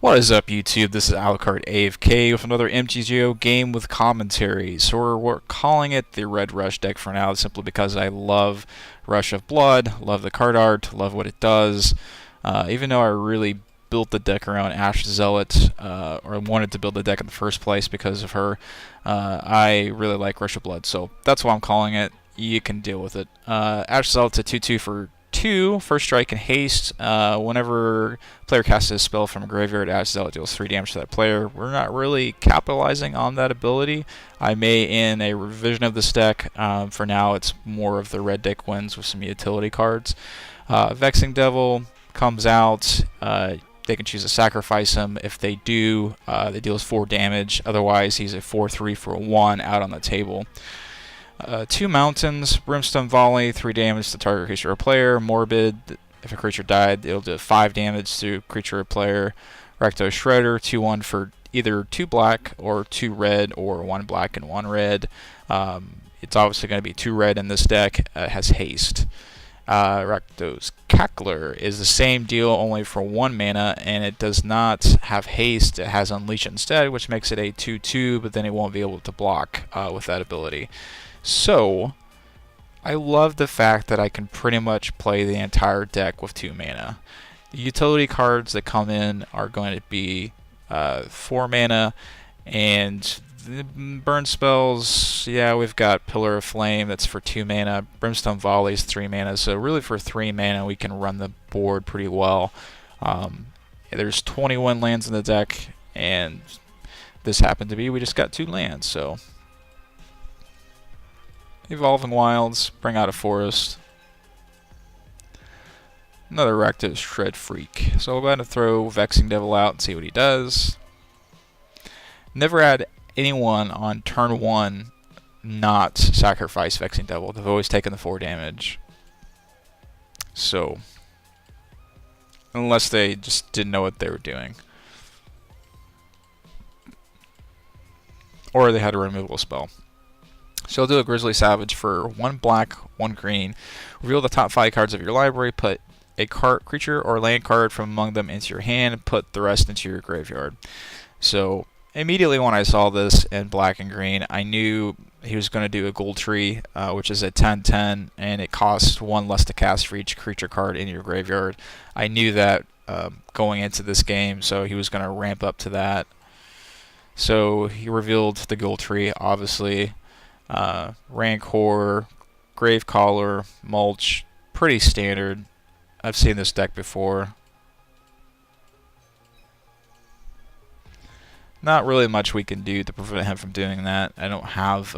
What is up, YouTube? This is Alucard AFK with another MTGO game with commentary. So we're calling it the Red Rush deck for now, simply because I love Rush of Blood, love the card art, love what it does. Even though I really built the deck around Ash Zealot, or wanted to build the deck in the first place because of her, I really like Rush of Blood. So that's why I'm calling it. You can deal with it. Ash Zealot's a 2/2 for 2, first strike and haste. Whenever player casts a spell from a graveyard, Ash Zealot deals 3 damage to that player. We're not really capitalizing on that ability. I may in a revision of this deck. For now, it's more of the red deck wins with some utility cards. Vexing Devil comes out. They can choose to sacrifice him. If they do, they deals 4 damage. Otherwise, he's a 4/3 for 1 out on the table. 2 mountains, Brimstone Volley, 3 damage to target creature or player. Morbid, if a creature died, it'll do 5 damage to creature or player. Recto Shredder, 2/1 for either 2 black or 2 red, or 1 black and 1 red. It's obviously going to be 2 red in this deck. It has haste. Rakdos Cackler is the same deal, only for 1 mana, and it does not have haste. It has Unleash instead, which makes it a 2/2, but then it won't be able to block with that ability. So, I love the fact that I can pretty much play the entire deck with 2 mana. The utility cards that come in are going to be 4 mana, and the burn spells, yeah, we've got Pillar of Flame, that's for 2 mana. Brimstone Volley is 3 mana, so really for 3 mana we can run the board pretty well. There's 21 lands in the deck, and this happened to be, we just got 2 lands, so... Evolving Wilds, bring out a forest. Another Rakdos Shred Freak. So we're going to throw Vexing Devil out and see what he does. Never had anyone on turn 1 not sacrifice Vexing Devil. They've always taken the 4 damage. So, unless they just didn't know what they were doing. Or they had a removal spell. So I'll do a Grizzly Savage for 1 black, 1 green. Reveal the top 5 cards of your library. Put a creature or land card from among them into your hand. And put the rest into your graveyard. So immediately when I saw this in black and green, I knew he was going to do a Gold Tree, which is a 10/10, and it costs 1 less to cast for each creature card in your graveyard. I knew that going into this game, so he was going to ramp up to that. So he revealed the Gold Tree, obviously. Rancor, Gravecaller, Mulch, pretty standard. I've seen this deck before. Not really much we can do to prevent him from doing that. I don't have,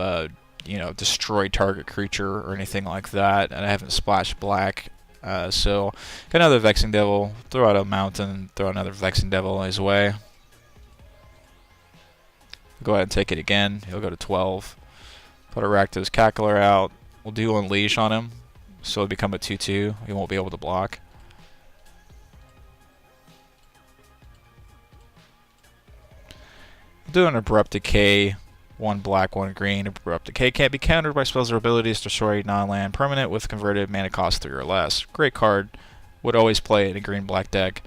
destroy target creature or anything like that, and I haven't splashed black. So, got another Vexing Devil, throw out a mountain, throw another Vexing Devil his way. Go ahead and take it again. He'll go to 12. Put a Rakdos Cackler out. We'll do Unleash on him, so it'll become a 2/2. He won't be able to block. We'll do an Abrupt Decay. 1 black, 1 green. Abrupt Decay can't be countered by spells or abilities. Destroy non-land permanent with converted mana cost 3 or less. Great card. Would always play in a green-black deck.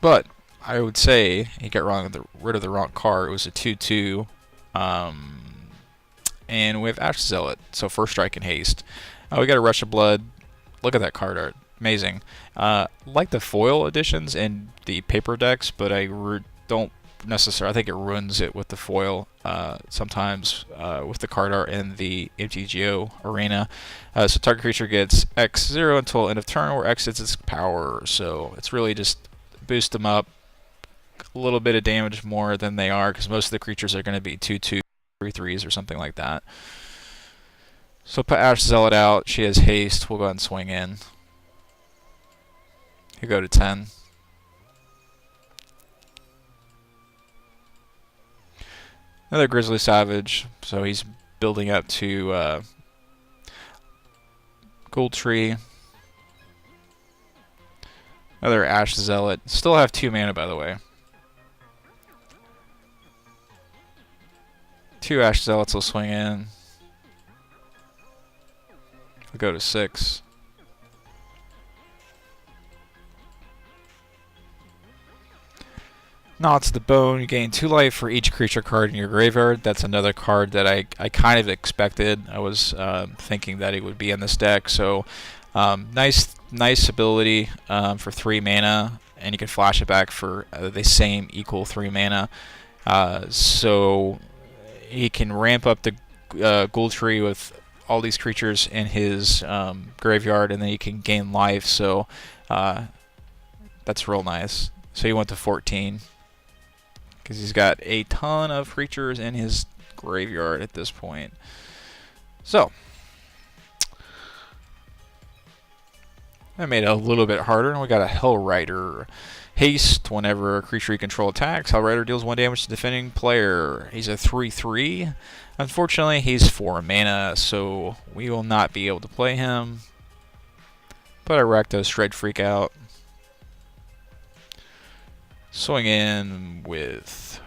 But I would say he got rid of the wrong card. It was a 2/2, and we have Ash Zealot, so first strike and haste. We got a Rush of Blood. Look at that card art, amazing. Like the foil editions and the paper decks, but I don't necessarily. I think it ruins it with the foil sometimes with the card art in the MTGO arena. So target creature gets X0 until end of turn, where X is its power. So it's really just boost them up a little bit of damage more than they are, because most of the creatures are going to be 2/2, 3/3s or something like that. So put Ash Zealot out. She has haste. We'll go ahead and swing in. He'll go to 10. Another Grizzly Savage. So he's building up to Gold Tree. Another Ash Zealot. Still have 2 mana, by the way. 2 Ash Zealots will swing in. We'll go to 6. Knots the Bone, you gain 2 life for each creature card in your graveyard. That's another card that I kind of expected. I was thinking that it would be in this deck. So nice ability for 3 mana, and you can flash it back for the same equal 3 mana. So he can ramp up the Ghoul Tree with all these creatures in his graveyard, and then he can gain life. So that's real nice. So he went to 14 because he's got a ton of creatures in his graveyard at this point. So that made it a little bit harder, and we got a Hellrider. Haste, whenever a creature you control attacks, Hellrider deals 1 damage to the defending player. He's a 3/3. Unfortunately, he's 4 mana, so we will not be able to play him. But I Rakdos Shred Freak out. Swing in with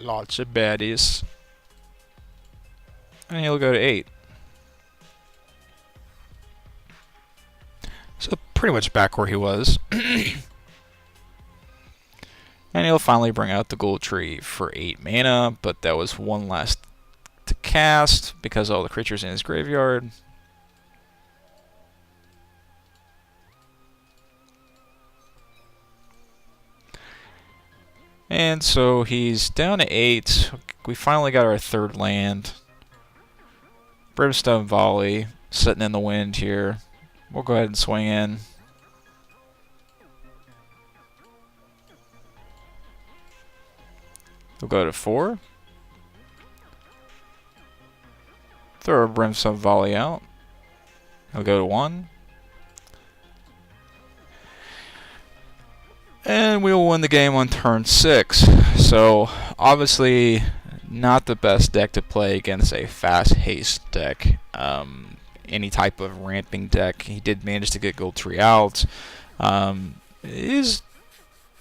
lots of baddies. And he'll go to 8. So pretty much back where he was. And he'll finally bring out the Ghoul Tree for 8 mana, but that was 1 less to cast because of all the creatures in his graveyard. And so he's down to 8. We finally got our 3rd land. Brimstone Volley sitting in the wind here. We'll go ahead and swing in. We'll go to 4. Throw a Brimstone Volley out. He'll go to 1. And we'll win the game on turn 6. So, obviously, not the best deck to play against a fast haste deck. Any type of ramping deck. He did manage to get Ghoul Tree out. His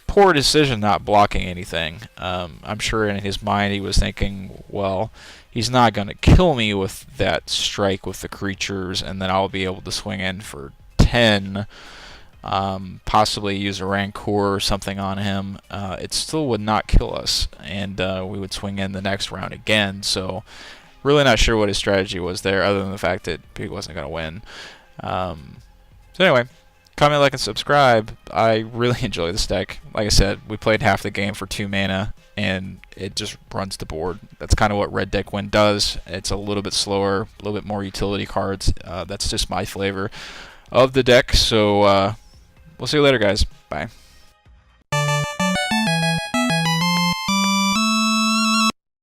poor decision not blocking anything. I'm sure in his mind he was thinking, well, he's not going to kill me with that strike with the creatures, and then I'll be able to swing in for 10. Possibly use a Rancor or something on him. It still would not kill us, and we would swing in the next round again. So really not sure what his strategy was there, other than the fact that he wasn't going to win. So anyway, comment, like, and subscribe. I really enjoy this deck. Like I said, we played half the game for 2 mana, and it just runs the board. That's kind of what Red Deck Win does. It's a little bit slower, a little bit more utility cards. That's just my flavor of the deck. So we'll see you later, guys. Bye.